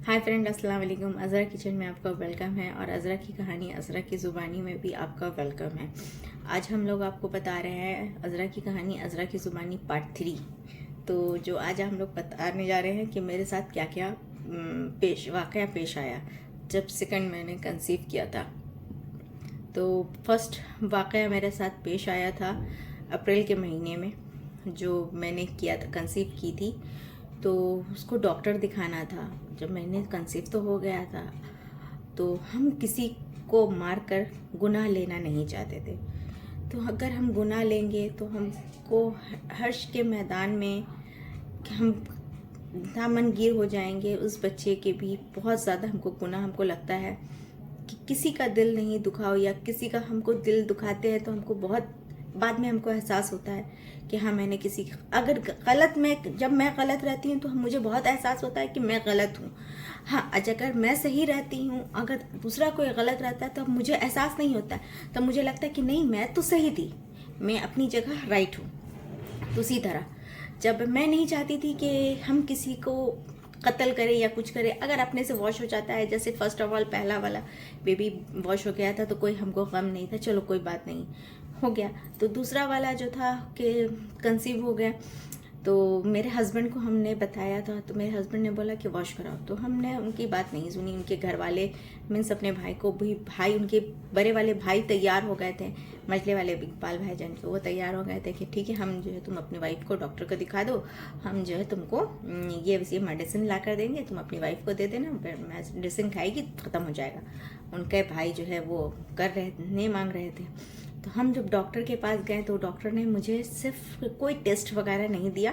Hi friend, अस्सलाम वालेकुम। Azra kitchen में आपका वेलकम है और अज़रा की कहानी अज़रा की ज़ुबानी में भी आपका वेलकम है। आज हम लोग आपको बता रहे हैं अज़रा की कहानी अज़रा की ज़ुबानी पार्ट 3। तो जो आज हम लोग बताने जा रहे हैं कि मेरे साथ क्या क्या वाक़या पेश आया जब सेकंड मैंने कंसीव किया था। तो फर्स्ट वाक़या मेरे साथ पेश आया था अप्रैल के महीने में, जो मैंने किया था, कंसीव की थी। तो उसको डॉक्टर दिखाना था। जब मैंने कंसीव तो हो गया था, तो हम किसी को मारकर गुनाह लेना नहीं चाहते थे। तो अगर हम गुनाह लेंगे तो हमको हर्ष के मैदान में हम दामनगीर हो जाएंगे। उस बच्चे के भी बहुत ज़्यादा हमको लगता है कि किसी का दिल नहीं दुखाओ, या किसी का हमको दिल दुखाते हैं तो हमको बहुत बाद में हमको एहसास होता है कि हाँ, मैंने किसी अगर गलत में जब मैं गलत रहती हूँ तो मुझे बहुत एहसास होता है कि मैं गलत हूँ। हाँ, अगर मैं सही रहती हूँ, अगर दूसरा कोई गलत रहता है तो मुझे एहसास नहीं होता है। तब मुझे लगता है कि नहीं, मैं तो सही थी, मैं अपनी जगह राइट हूँ। तो उसी तरह जब मैं नहीं चाहती थी कि हम किसी को कत्ल करें या कुछ करें, अगर अपने से वॉश हो जाता है, जैसे फर्स्ट ऑफ ऑल पहला वाला बेबी वॉश हो गया था तो कोई हमको गम नहीं था, चलो कोई बात नहीं, हो गया। तो दूसरा वाला जो था कि कंसीव हो गया, तो मेरे हस्बैंड को हमने बताया था, तो मेरे हस्बैंड ने बोला कि वॉश कराओ। तो हमने उनकी बात नहीं सुनी। उनके घर वाले मीन्स अपने भाई को भी, भाई उनके बड़े वाले भाई तैयार हो गए थे, मझले वाले इकबाल भाईजान, तो वो तैयार हो गए थे कि ठीक है, हम जो है तुम अपनी वाइफ को डॉक्टर को दिखा दो, हम जो है तुमको ये मेडिसिन ला कर देंगे, तुम अपनी वाइफ को दे देना, मेडिसिन खाएगी ख़त्म हो जाएगा। उनके भाई जो है वो नहीं मांग रहे थे। तो हम जब डॉक्टर के पास गए तो डॉक्टर ने मुझे सिर्फ कोई टेस्ट वगैरह नहीं दिया,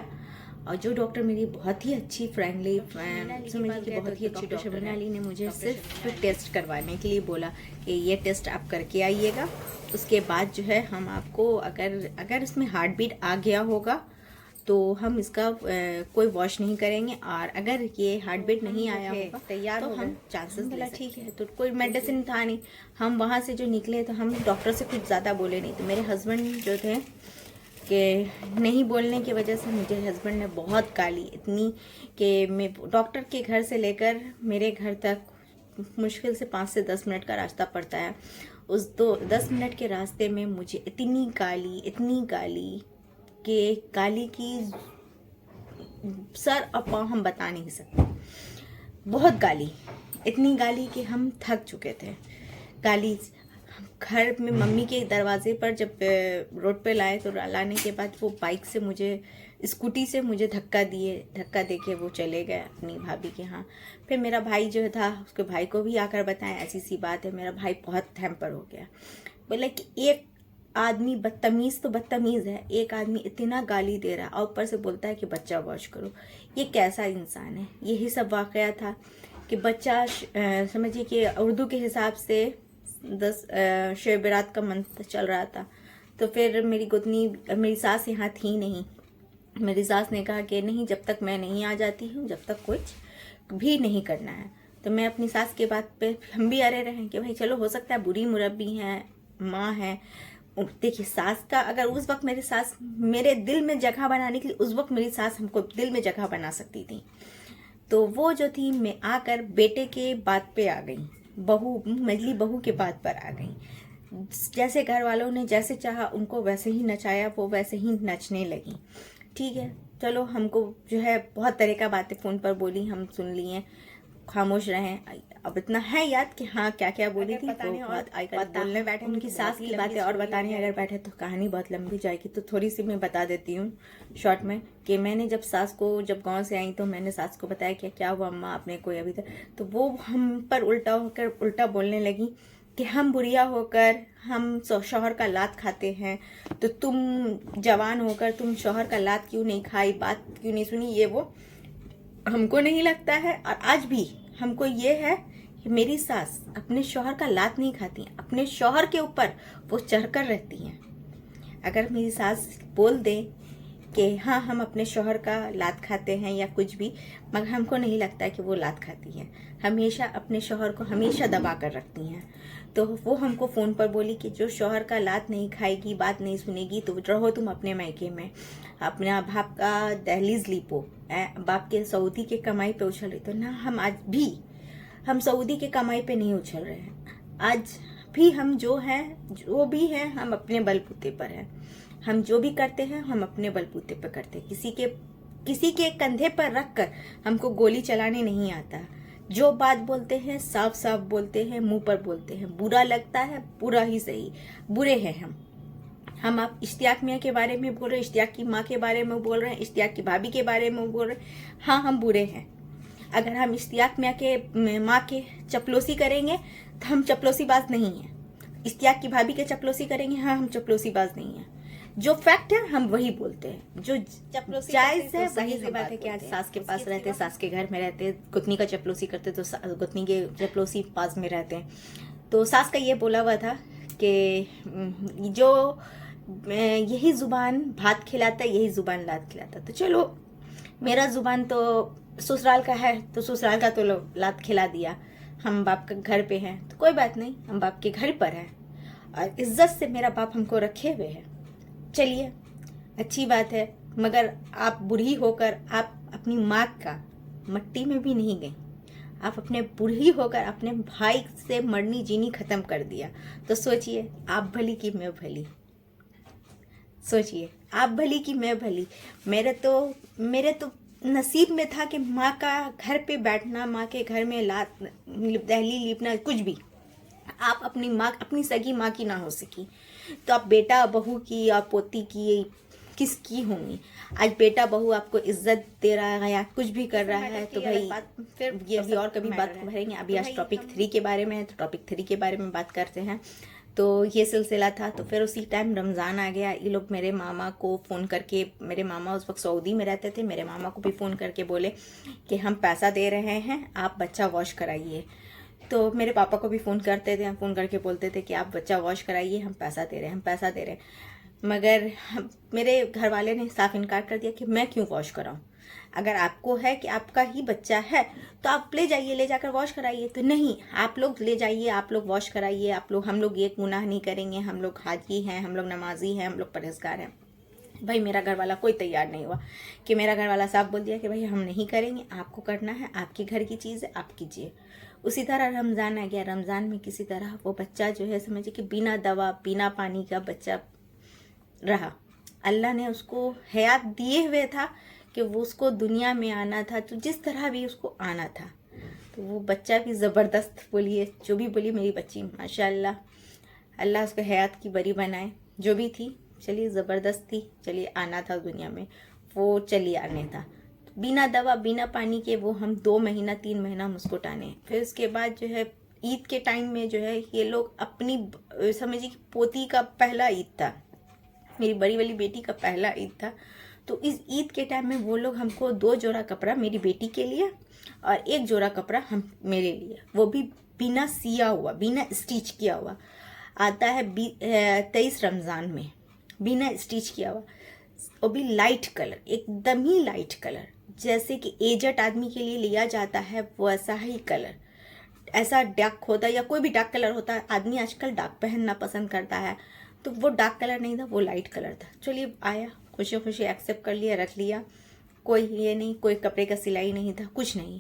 और जो डॉक्टर मेरी बहुत ही अच्छी फ्रेंडली बहुत ही अच्छी डॉक्टर शबीना अली ने मुझे सिर्फ टेस्ट करवाने के लिए बोला कि ये टेस्ट आप करके आइएगा। उसके बाद जो है हम आपको अगर इसमें हार्ट बीट आ गया होगा तो हम इसका कोई वॉश नहीं करेंगे, और अगर ये हार्ट बीट नहीं आया होगा तैयार तो हम चांसेस बोला ठीक है। तो कोई मेडिसिन था नहीं। हम वहाँ से जो निकले तो हम डॉक्टर से कुछ ज़्यादा बोले नहीं। तो मेरे हस्बैंड जो थे कि नहीं बोलने की वजह से मुझे हस्बैंड ने बहुत गाली, इतनी कि मैं डॉक्टर के घर से लेकर मेरे घर तक मुश्किल से 5 से 10 मिनट का रास्ता पड़ता है। उस 10 मिनट के रास्ते में मुझे इतनी गाली कि गाली की सर और पाँव हम बता नहीं सकते। बहुत गाली, इतनी गाली कि हम थक चुके थे। गाली घर में मम्मी के दरवाजे पर जब रोड पे लाए तो लाने के बाद वो बाइक से स्कूटी से मुझे धक्का दे के वो चले गए अपनी भाभी के यहाँ। फिर मेरा भाई जो था, उसके भाई को भी आकर बताया ऐसी सी बात है। मेरा भाई बहुत हैम्पर हो गया, बोला कि एक आदमी बदतमीज़ तो बदतमीज़ है, एक आदमी इतना गाली दे रहा है और ऊपर से बोलता है कि बच्चा वॉश करो, ये कैसा इंसान है। यही सब वाक़या था कि बच्चा समझिए कि उर्दू के हिसाब से 10 शब बारात का मंत्र चल रहा था। तो फिर मेरी सास यहाँ थी नहीं। मेरी सास ने कहा कि नहीं, जब तक मैं नहीं आ जाती हूँ जब तक कुछ भी नहीं करना है। तो मैं अपनी सास के बात पे हम भी अरे रहे कि भाई चलो, हो सकता है बुरी मुरब्बी हैं, माँ है। देखिए, सास का अगर उस वक्त मेरी सास मेरे दिल में जगह बनाने के लिए, उस वक्त मेरी सास हमको दिल में जगह बना सकती थी। तो वो जो थी, मैं आकर बेटे के बात पे आ गई, मजली बहू के बात पर आ गई। जैसे घर वालों ने जैसे चाहा उनको वैसे ही नचाया, वो वैसे ही नचने लगी। ठीक है, चलो, हमको जो है बहुत तरह का बातें फ़ोन पर बोली, हम सुन लिए, खामोश रहे। अब इतना है याद कि हाँ क्या क्या बोली थी। बोलने बैठे उनकी सास की बातें और बताने अगर बैठे तो कहानी बहुत लंबी जाएगी। तो थोड़ी सी मैं बता देती हूँ शॉर्ट में कि मैंने जब गांव से आई तो मैंने सास को बताया कि क्या हुआ अम्मा, आपने कोई अभी तक, तो वो हम पर उल्टा बोलने लगी कि हम बुढ़िया होकर हम शौहर का लात खाते हैं, तो तुम जवान होकर तुम शौहर का लात क्यों नहीं खाई, बात क्यों नहीं सुनी, ये वो हमको नहीं लगता है। और आज भी हमको ये है कि मेरी सास अपने शौहर का लात नहीं खाती, अपने शौहर के ऊपर वो चढ़कर रहती हैं। अगर मेरी सास बोल दे कि हाँ हम अपने शौहर का लात खाते हैं या कुछ भी, मगर हमको नहीं लगता कि वो लात खाती है। हमेशा अपने शौहर को हमेशा दबा कर रखती हैं। तो वो हमको फ़ोन पर बोली कि जो शौहर का लात नहीं खाएगी, बात नहीं सुनेगी, तो रहो तुम अपने मायके में, अपना बाप का दहलीज लीपो, बाप के सऊदी के कमाई पे उछल रही। तो ना, हम आज भी हम सऊदी के कमाई पे नहीं उछल रहे हैं। आज भी हम जो भी हैं हम अपने बलबूते पर हैं। हम जो भी करते हैं हम अपने बलबूते पर करते हैं। किसी के कंधे पर रख कर हमको गोली चलाने नहीं आता। जो बात बोलते हैं साफ साफ बोलते हैं, मुंह पर बोलते हैं। बुरा लगता है, बुरा ही सही, बुरे हैं हम। आप इश्तियाक मियाँ के बारे में बोल रहे हैं, इश्तियाक की माँ के बारे में बोल रहे हैं, इश्तियाक की भाभी के बारे में बोल रहे हैं। हाँ, हम बुरे हैं। अगर हम इश्तियाक मियाँ के माँ के चपलोसी करेंगे तो हम चपलोसी बाज नहीं हैं। इश्तियाक की भाभी के चपलोसी करेंगे, हाँ हम चपलोसी बाज नहीं हैं। जो फैक्ट है हम वही बोलते हैं। जो जायज है वही सी बात है कि आज सास के पास रहते, सास के घर में रहते, गुतनी का चपलोसी करते तो गुतनी के चपलोसी पास में रहते हैं। तो सास का ये बोला हुआ था कि जो यही जुबान भात खिलाता है, यही जुबान लात खिलाता। तो चलो, मेरा जुबान तो ससुराल का है, तो ससुराल का तो लात खिला दिया। हम बाप के घर पे हैं तो कोई बात नहीं, हम बाप के घर पर हैं और इज्जत से मेरा बाप हमको रखे हुए है। चलिए, अच्छी बात है। मगर आप बूढ़ी होकर आप अपनी माँ का मट्टी में भी नहीं गई। आप अपने बूढ़ी होकर अपने भाई से मरनी जीनी खत्म कर दिया। तो सोचिए, आप भली कि मैं भली। सोचिए, आप भली कि मैं भली। मेरे तो नसीब में था कि माँ का घर पे बैठना, माँ के घर में लात दहली लीपना, कुछ भी। आप अपनी माँ, अपनी सगी माँ की ना हो सकी तो आप बेटा बहू की या पोती की किसकी होंगी। आज बेटा बहू आपको इज्जत दे रहा है या कुछ भी कर रहा है तो भाई फिर ये अभी और कभी बात करेंगे। अभी आज टॉपिक 3 के बारे में है, तो टॉपिक 3 के बारे में बात करते हैं। तो ये सिलसिला था। तो फिर उसी टाइम रमज़ान आ गया। ये लोग मेरे मामा को फ़ोन करके, मेरे मामा उस वक्त सऊदी में रहते थे, मेरे मामा को भी फ़ोन करके बोले कि हम पैसा दे रहे हैं, आप बच्चा वॉश कराइए। तो मेरे पापा को भी फ़ोन करते थे, फ़ोन करके बोलते थे कि आप बच्चा वॉश कराइए, हम पैसा दे रहे हैं, हम पैसा दे रहे हैं। मगर मेरे घर वाले ने साफ इनकार कर दिया कि मैं क्यों वॉश कराऊं। अगर आपको है कि आपका ही बच्चा है तो आप ले जाइए, ले जाकर वॉश कराइए। तो नहीं, आप लोग ले जाइए, आप लोग वॉश कराइए, हम लोग ये गुनाह नहीं करेंगे, हम लोग हाजी हैं, हम लोग नमाजी हैं, हम लोग परहेजगार हैं। भाई मेरा घर वाला कोई तैयार नहीं हुआ कि मेरा घर वाला साफ बोल दिया कि भाई हम नहीं करेंगे, आपको करना है, आपके घर की चीज़ है, आप कीजिए। उसी तरह रमज़ान आ गया। रमज़ान में किसी तरह वो बच्चा जो है, समझिए कि बिना दवा बिना पानी का बच्चा रहा। अल्लाह ने उसको हयात दिए हुए था कि वो उसको दुनिया में आना था, तो जिस तरह भी उसको आना था। तो वो बच्चा भी ज़बरदस्त, बोलिए जो भी बोली मेरी बच्ची माशाअल्लाह, अल्लाह उसको हयात की बरी बनाए। जो भी थी, चलिए ज़बरदस्त थी, चलिए आना था दुनिया में, वो चलिए आने था। बिना दवा बिना पानी के वो हम 2 महीना 3 महीना हम उसको टाने। फिर उसके बाद जो है ईद के टाइम में जो है ये लोग अपनी, समझिए कि पोती का पहला ईद था, मेरी बड़ी वाली बेटी का पहला ईद था। तो इस ईद के टाइम में वो लोग हमको 2 जोड़ा कपड़ा मेरी बेटी के लिए और 1 जोड़ा कपड़ा हम मेरे लिए, वो भी बिना सिया हुआ, बिना स्टिच किया हुआ आता है 23 रमज़ान में, बिना स्टिच किया हुआ, वो भी लाइट कलर, एकदम ही लाइट कलर, जैसे कि एजड आदमी के लिए लिया जाता है वैसा ही कलर। ऐसा डार्क होता है या कोई भी डार्क कलर होता है, आदमी आजकल डार्क पहनना पसंद करता है, तो वो डार्क कलर नहीं था, वो लाइट कलर था। चलिए आया, खुशी खुशी एक्सेप्ट कर लिया, रख लिया। कोई ये नहीं, कोई कपड़े का सिलाई नहीं था, कुछ नहीं।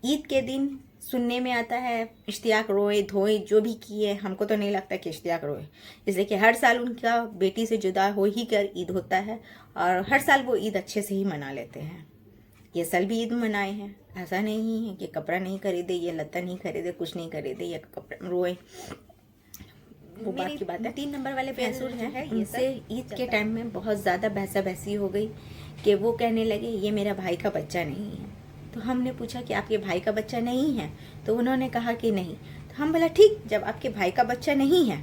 ईद के दिन सुनने में आता है इश्तियाक रोए धोए, जो भी किए, हमको तो नहीं लगता कि इश्तियाक रोए, इसलिए कि हर साल उनका बेटी से जुदा हो ही कर ईद होता है और हर साल वो ईद अच्छे से ही मना लेते हैं। ये साल भी ईद मनाए हैं, ऐसा नहीं है कि कपड़ा नहीं खरीदे, ये लत्ता नहीं खरीदे, कुछ नहीं खरीदे, या कपड़ा रोए, वो बात की बात है। 3 नंबर वाले भैंसुर हैं, इनसे ईद के टाइम में बहुत ज़्यादा बहसा बहसी हो गई कि वो कहने लगे ये मेरा भाई का बच्चा नहीं है। तो हमने पूछा कि आपके भाई का बच्चा नहीं है? तो उन्होंने कहा कि नहीं। तो हम बोला ठीक, जब आपके भाई का बच्चा नहीं है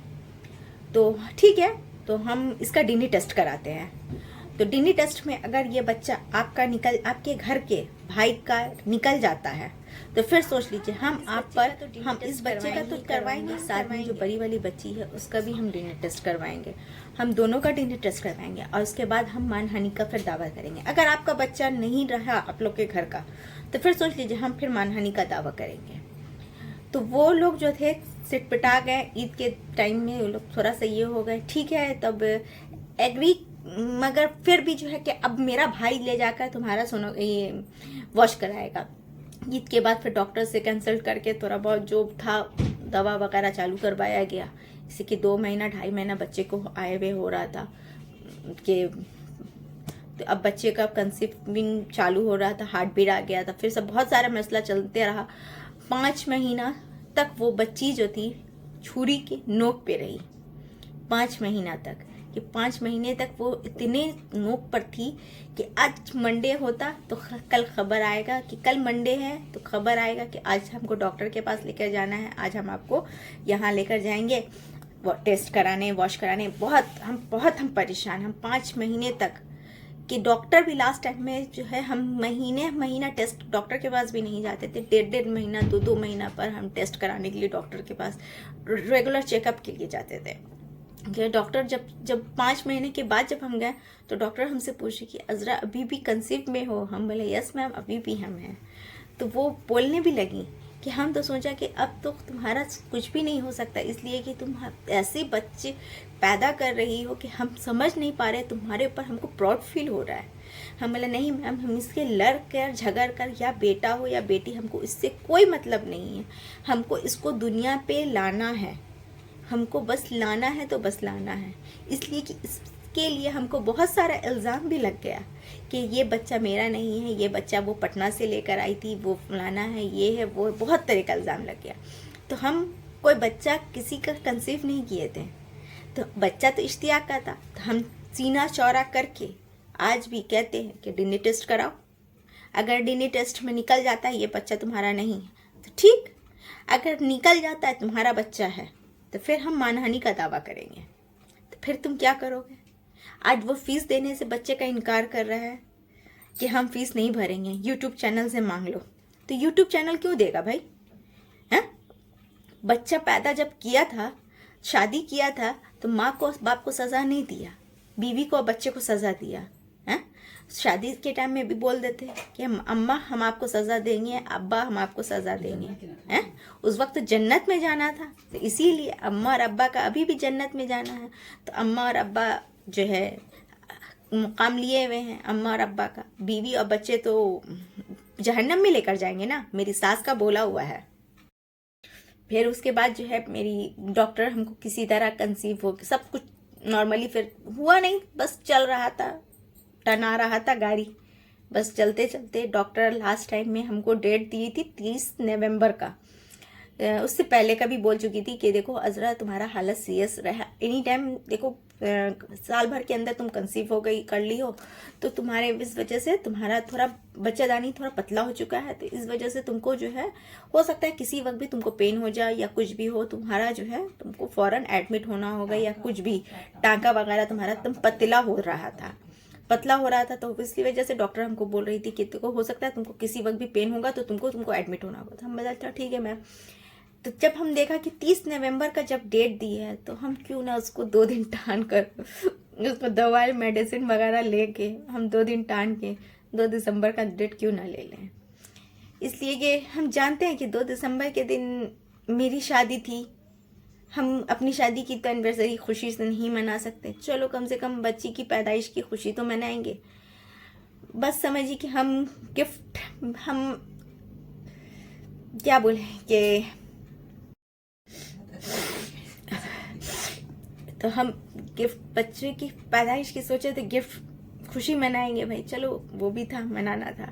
तो ठीक है, तो हम इसका डीएनए टेस्ट कराते हैं। तो डीएनए टेस्ट में अगर ये बच्चा आपके घर के भाई का निकल जाता है तो फिर सोच लीजिए, हम इस बच्चे का तो करवाएंगे, साथ में जो बड़ी वाली बच्ची है उसका भी हम डीएनए टेस्ट करवाएंगे। हम दोनों का डीएनए टेस्ट करवाएंगे और उसके बाद हम मानहानि का फिर दावा करेंगे। अगर आपका बच्चा नहीं रहा आप लोग के घर का तो फिर सोच लीजिए हम फिर मानहानि का दावा करेंगे। तो वो लोग जो थे सिटपिटा गए ईद के टाइम में, वो लोग थोड़ा सा ये हो गए, ठीक है तब एग्री, मगर फिर भी जो है कि अब मेरा भाई ले जाकर तुम्हारा सोनो ये वॉश कराएगा। ईद के बाद फिर डॉक्टर से कंसल्ट करके थोड़ा बहुत जो था दवा वगैरह चालू करवाया गया। जैसे कि 2 महीना 2.5 महीना बच्चे को आए हुए हो रहा था कि तो अब बच्चे का कंसीविंग चालू हो रहा था, हार्ट बीट आ गया था, फिर सब बहुत सारा मसला चलते रहा। 5 महीना तक वो बच्ची जो थी छुरी की नोक पे रही, 5 महीना तक, कि 5 महीने तक वो इतने नोक पर थी कि आज मंडे होता तो कल खबर आएगा, कि कल मंडे है तो खबर आएगा कि आज हमको डॉक्टर के पास लेकर जाना है, आज हम आपको यहाँ लेकर जाएंगे वो टेस्ट कराने, वॉश कराने। बहुत हम परेशान, हम 5 महीने तक कि डॉक्टर भी लास्ट टाइम में जो है हम महीना टेस्ट डॉक्टर के पास भी नहीं जाते थे, 1.5 महीना 2 महीना पर हम टेस्ट कराने के लिए डॉक्टर के पास रेगुलर चेकअप के लिए जाते थे। कि डॉक्टर जब 5 महीने के बाद जब हम गए तो डॉक्टर हमसे पूछे कि अज़रा अभी भी कंसीव में हो? हम बोले यस मैम अभी भी हम हैं। तो वो बोलने भी लगी कि हम तो सोचा कि अब तो तुम्हारा कुछ भी नहीं हो सकता, इसलिए कि तुम ऐसे बच्चे पैदा कर रही हो कि हम समझ नहीं पा रहे, तुम्हारे ऊपर हमको प्राउड फील हो रहा है। हम बोले नहीं मैम, हम इसके लड़ कर झगड़ कर, या बेटा हो या बेटी, हमको इससे कोई मतलब नहीं है, हमको इसको दुनिया पे लाना है, हमको बस लाना है तो बस लाना है। इसलिए कि इसके लिए हमको बहुत सारा इल्ज़ाम भी लग गया कि ये बच्चा मेरा नहीं है, ये बच्चा वो पटना से लेकर आई थी, वो फलाना है, ये है, वो बहुत तरह का इल्ज़ाम लग गया। तो हम कोई बच्चा किसी का कंसीव नहीं किए थे, तो बच्चा तो इश्तियाक का था। तो हम सीना चौड़ा करके आज भी कहते हैं कि डीएनए टेस्ट कराओ, अगर डीएनए टेस्ट में निकल जाता है ये बच्चा तुम्हारा नहीं है तो ठीक, अगर निकल जाता है तुम्हारा बच्चा है तो फिर हम मानहानि का दावा करेंगे। तो फिर तुम क्या करोगे? आज वो फीस देने से बच्चे का इनकार कर रहा है कि हम फीस नहीं भरेंगे, यूट्यूब चैनल से मांग लो। तो यूट्यूब चैनल क्यों देगा भाई? हैं? बच्चा पैदा जब किया था, शादी किया था, तो माँ को बाप को सज़ा नहीं दिया, बीवी को बच्चे को सज़ा दिया है। शादी के टाइम में भी बोल देते कि अम्मा हम आपको सज़ा देंगे, अब्बा हम आपको सज़ा देंगे, हैं? उस वक्त तो जन्नत में जाना था, तो इसीलिए अम्मा और अब्बा का अभी भी जन्नत में जाना है। तो अम्मा और अब्बा जो है मुकाम लिए हुए हैं, अम्मा और अब्बा का, बीवी और बच्चे तो जहन्नम में लेकर जाएंगे ना, मेरी सास का बोला हुआ है। फिर उसके बाद जो है मेरी डॉक्टर हमको किसी तरह कंसीव हो, सब कुछ नॉर्मली फिर हुआ नहीं, बस चल रहा था, टना रहा था गाड़ी, बस चलते चलते डॉक्टर लास्ट टाइम में हमको डेट दी थी 30 नवंबर का। उससे पहले का भी बोल चुकी थी कि देखो अज़रा तुम्हारा हालत सीरियस रहा, एनी टाइम देखो साल भर के अंदर तुम कंसीव हो गई, कर ली हो, तो तुम्हारे इस वजह से तुम्हारा थोड़ा बच्चादानी थोड़ा पतला हो चुका है, तो इस वजह से तुमको जो है हो सकता है किसी वक्त भी तुमको पेन हो जाए या कुछ भी हो, तुम्हारा जो है तुमको फ़ौरन एडमिट होना होगा, या कुछ भी टाँका वगैरह तुम्हारा तुम पतला हो रहा था, पतला हो रहा था। तो इसकी वजह से डॉक्टर हमको बोल रही थी कि देखो हो सकता है तुमको किसी वक्त भी पेन होगा तो तुमको एडमिट होना होगा। तो हम बताया ठीक है मैम। तो जब हम देखा कि 30 नवंबर का जब डेट दी है तो हम क्यों ना उसको 2 दिन टान कर उसको दवाई मेडिसिन वगैरह लेके हम 2 दिन टान के 2 दिसंबर का डेट क्यों ना ले लें। इसलिए कि हम जानते हैं कि 2 दिसंबर के दिन मेरी शादी थी, हम अपनी शादी की तो एनिवर्सरी खुशी से नहीं मना सकते, चलो कम से कम बच्ची की पैदाइश की खुशी तो मनाएंगे। बस समझिए कि हम गिफ्ट, हम क्या बोले कि तो हम गिफ्ट बच्चे की पैदाइश की सोचे तो गिफ्ट खुशी मनाएंगे भाई, चलो वो भी था, मनाना था।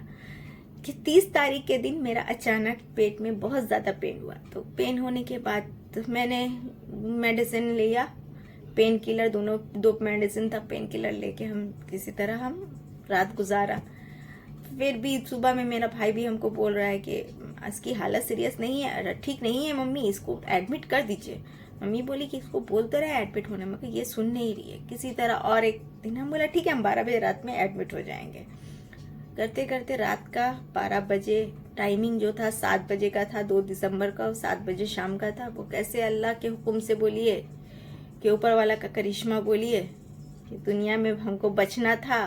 कि 30 तारीख के दिन मेरा अचानक पेट में बहुत ज़्यादा पेन हुआ। तो पेन होने के बाद तो मैंने मेडिसिन लिया, पेन किलर, दोनों 2 मेडिसिन था, पेन किलर लेके हम किसी तरह हम रात गुजारा। फिर भी सुबह में मेरा भाई भी हमको बोल रहा है कि इसकी हालत सीरियस नहीं है, ठीक नहीं है मम्मी, इसको एडमिट कर दीजिए। मम्मी बोली कि इसको बोल तो रहा है एडमिट होने, मगर ये सुन नहीं रही है किसी तरह। और एक दिन हम बोला ठीक है हम 12 बजे रात में एडमिट हो जाएंगे। करते करते रात का 12 बजे, टाइमिंग जो था 7 बजे का था, 2 दिसंबर का, 7 बजे शाम का था। वो कैसे अल्लाह के हुक्म से बोलिए कि ऊपर वाला का करिश्मा बोलिए कि दुनिया में हमको बचना था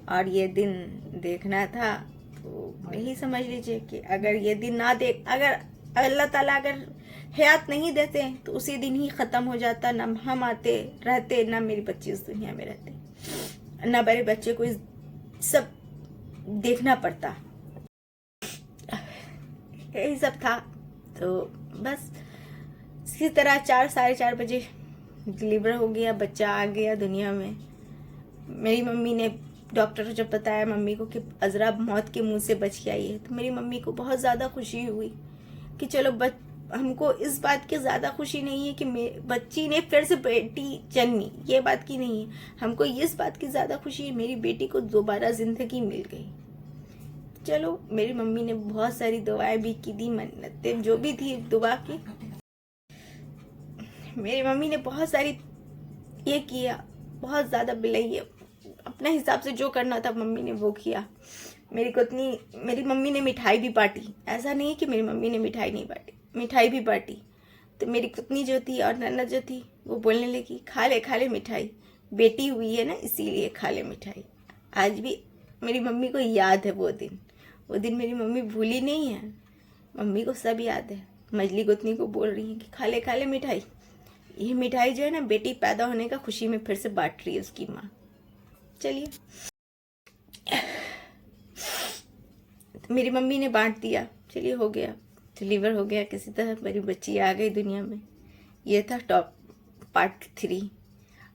और ये दिन देखना था। तो यही समझ लीजिए कि अगर ये दिन ना देख, अगर अल्लाह ताला अगर हयात नहीं देते तो उसी दिन ही ख़त्म हो जाता, ना हम आते रहते, ना मेरी बच्ची इस दुनिया में रहते, ना मेरे बच्चे को इस सब देखना पड़ता। यही सब था। तो बस इसी तरह 4 साढ़े 4 बजे डिलीवर हो गया, बच्चा आ गया दुनिया में। मेरी मम्मी ने, डॉक्टर ने जब बताया मम्मी को कि अजरा मौत के मुंह से बच के आई है, तो मेरी मम्मी को बहुत ज़्यादा खुशी हुई कि चलो हमको इस बात की ज़्यादा खुशी नहीं है कि बच्ची ने फिर से बेटी जन्मी, ये बात की नहीं है। हमको इस बात की ज़्यादा खुशी है मेरी बेटी को दोबारा ज़िंदगी मिल गई। चलो मेरी मम्मी ने बहुत सारी दुआएं भी की दी, मन्नतें जो भी थी दुआ की, मेरी मम्मी ने बहुत सारी ये किया, बहुत ज़्यादा बिलाई, अपने हिसाब से जो करना था मम्मी ने वो किया। मेरी मम्मी ने मिठाई भी बांटी, ऐसा नहीं कि मेरी मम्मी ने मिठाई नहीं बांटी, मिठाई भी बांटी। तो मेरी कुतनी जो थी और नन्ना जो थी वो बोलने लगी खा ले मिठाई, बेटी हुई है ना इसीलिए खा ले मिठाई। आज भी मेरी मम्मी को याद है वो दिन मेरी मम्मी भूली नहीं है, मम्मी को सब याद है। मजली गुतनी को बोल रही है कि खा ले मिठाई। ये मिठाई जो है ना बेटी पैदा होने का खुशी में फिर से बांट रही है उसकी माँ। चलिए, तो मेरी मम्मी ने बांट दिया, चलिए हो गया, डिलीवर हो गया किसी तरह, मेरी बच्ची आ गई दुनिया में। ये था पार्ट 3।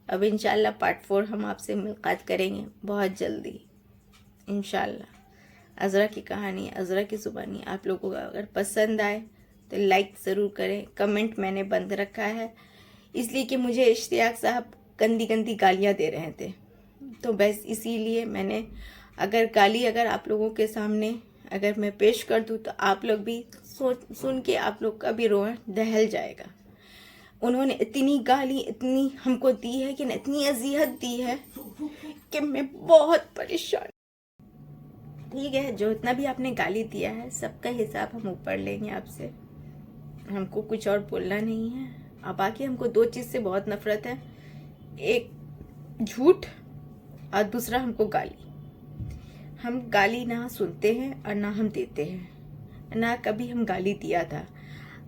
अब इंशाल्लाह पार्ट 4 हम आपसे मुलाकात करेंगे बहुत जल्दी इंशाल्लाह। अजरा की कहानी, अजरा की ज़ुबानी आप लोगों को अगर पसंद आए तो लाइक ज़रूर करें। कमेंट मैंने बंद रखा है इसलिए कि मुझे इश्तियाक साहब गंदी गंदी गालियाँ दे रहे थे, तो बस इसीलिए मैंने, अगर आप लोगों के सामने अगर मैं पेश कर दूँ तो आप लोग भी सुन के आप लोग का भी रोना दहल जाएगा। उन्होंने इतनी गाली इतनी हमको दी है कि इतनी अज़ियत दी है कि मैं बहुत परेशान। ठीक है, जो इतना भी आपने गाली दिया है सबका हिसाब हम ऊपर लेंगे आपसे, हमको कुछ और बोलना नहीं है। अब बाकी हमको 2 चीज़ से बहुत नफरत है, एक झूठ और दूसरा हमको गाली। हम गाली ना सुनते हैं और ना हम देते हैं, ना कभी हम गाली दिया था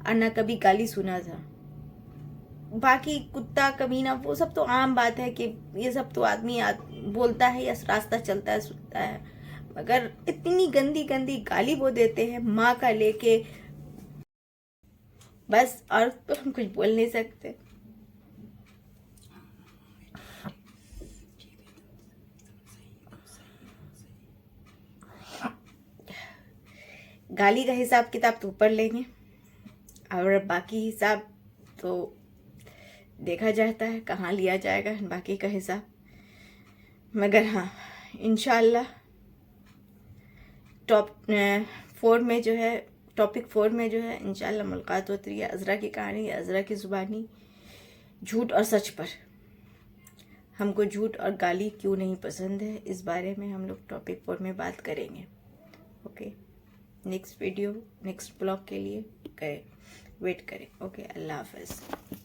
और ना कभी गाली सुना था। बाकी कुत्ता कमीना वो सब तो आम बात है कि ये सब तो आदमी बोलता है या रास्ता चलता है सुनता है, मगर इतनी गंदी गंदी गाली वो देते हैं माँ का लेके, बस और तो हम कुछ बोल नहीं सकते। गाली का हिसाब किताब तो ऊपर लेंगे और बाकी हिसाब तो देखा जाता है कहाँ लिया जाएगा बाकी का हिसाब। मगर हाँ, इंशाल्लाह टॉपिक 4 में जो है इंशाल्लाह मुलाकात होती है अजरा की कहानी, अजरा की ज़ुबानी, झूठ और सच पर। हमको झूठ और गाली क्यों नहीं पसंद है, इस बारे में हम लोग टॉपिक 4 में बात करेंगे। ओके, नेक्स्ट ब्लॉग के लिए वेट करें। ओके, अल्लाह हाफ़िज़।